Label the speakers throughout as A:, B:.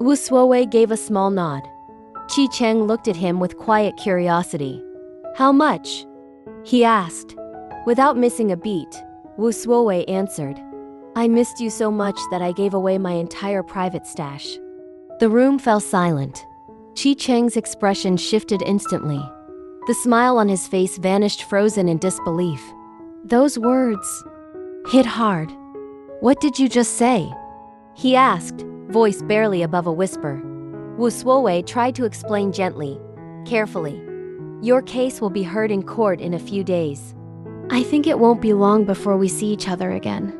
A: Wu Suowei gave a small nod. Chi Cheng looked at him with quiet curiosity. "How much?" he asked. Without missing a beat, Wu Suowei answered, "I missed you so much that I gave away my entire private stash." The room fell silent. Chi Cheng's expression shifted instantly. The smile on his face vanished, frozen in disbelief. Those words hit hard. "What did you just say?" he asked, voice barely above a whisper. Wu Suowei tried to explain gently, carefully. "Your case will be heard in court in a few days. I think it won't be long before we see each other again."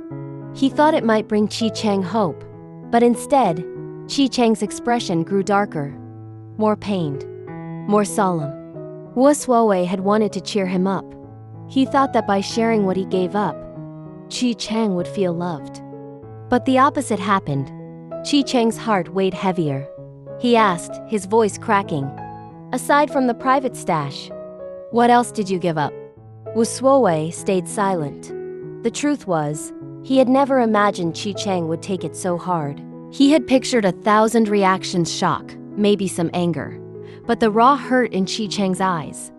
A: He thought it might bring Chi Cheng hope, but instead, Chi Cheng's expression grew darker, more pained, more solemn. Wu Suowei had wanted to cheer him up. He thought that by sharing what he gave up, Chi Cheng would feel loved. But the opposite happened. Chi Cheng's heart weighed heavier. He asked, his voice cracking, "Aside from the private stash, what else did you give up?" Wu Suowei stayed silent. The truth was, he had never imagined Chi Cheng would take it so hard. He had pictured 1,000 reactions: shock, maybe some anger. But the raw hurt in Chi Cheng's eyes,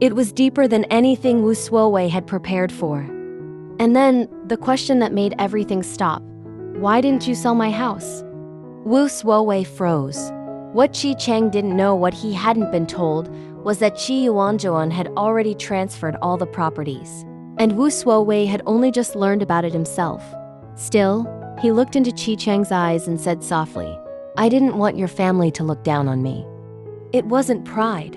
A: it was deeper than anything Wu Suowei had prepared for. And then, the question that made everything stop. "Why didn't you sell my house?" Wu Suowei froze. What Chi Cheng didn't know, what he hadn't been told, was that Chi Yuanzhuan had already transferred all the properties. And Wu Suowei had only just learned about it himself. Still, he looked into Chi Cheng's eyes and said softly, "I didn't want your family to look down on me." It wasn't pride.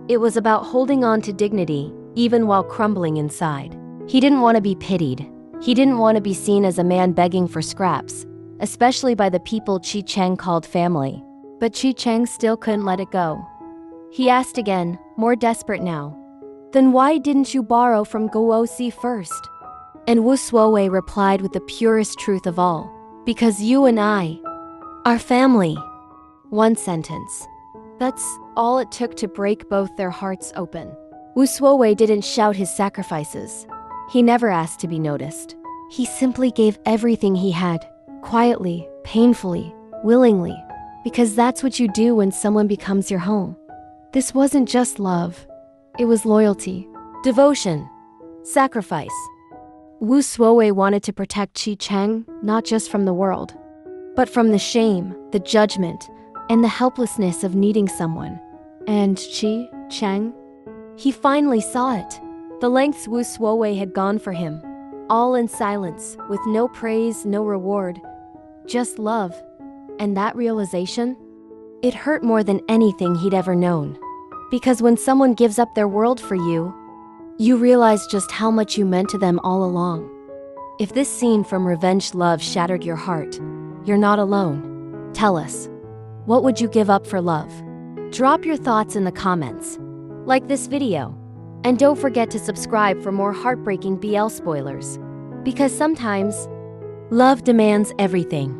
A: It was about holding on to dignity, even while crumbling inside. He didn't want to be pitied. He didn't want to be seen as a man begging for scraps, especially by the people Chi Cheng called family. But Chi Cheng still couldn't let it go. He asked again, more desperate now, "Then why didn't you borrow from Guosi first?" And Wu Suowei replied with the purest truth of all, "Because you and I are family." One sentence. That's all it took to break both their hearts open. Wu Suowei didn't shout his sacrifices. He never asked to be noticed. He simply gave everything he had, quietly, painfully, willingly, because that's what you do when someone becomes your home. This wasn't just love. It was loyalty, devotion, sacrifice. Wu Suowei wanted to protect Chi Cheng, not just from the world, but from the shame, the judgment, and the helplessness of needing someone. And Chi Cheng? He finally saw it. The lengths Wu Suowei had gone for him. All in silence, with no praise, no reward. Just love. And that realization? It hurt more than anything he'd ever known. Because when someone gives up their world for you, you realize just how much you meant to them all along. If this scene from Revenge Love shattered your heart, you're not alone. Tell us. What would you give up for love? Drop your thoughts in the comments. Like this video. And don't forget to subscribe for more heartbreaking BL spoilers. Because sometimes, love demands everything.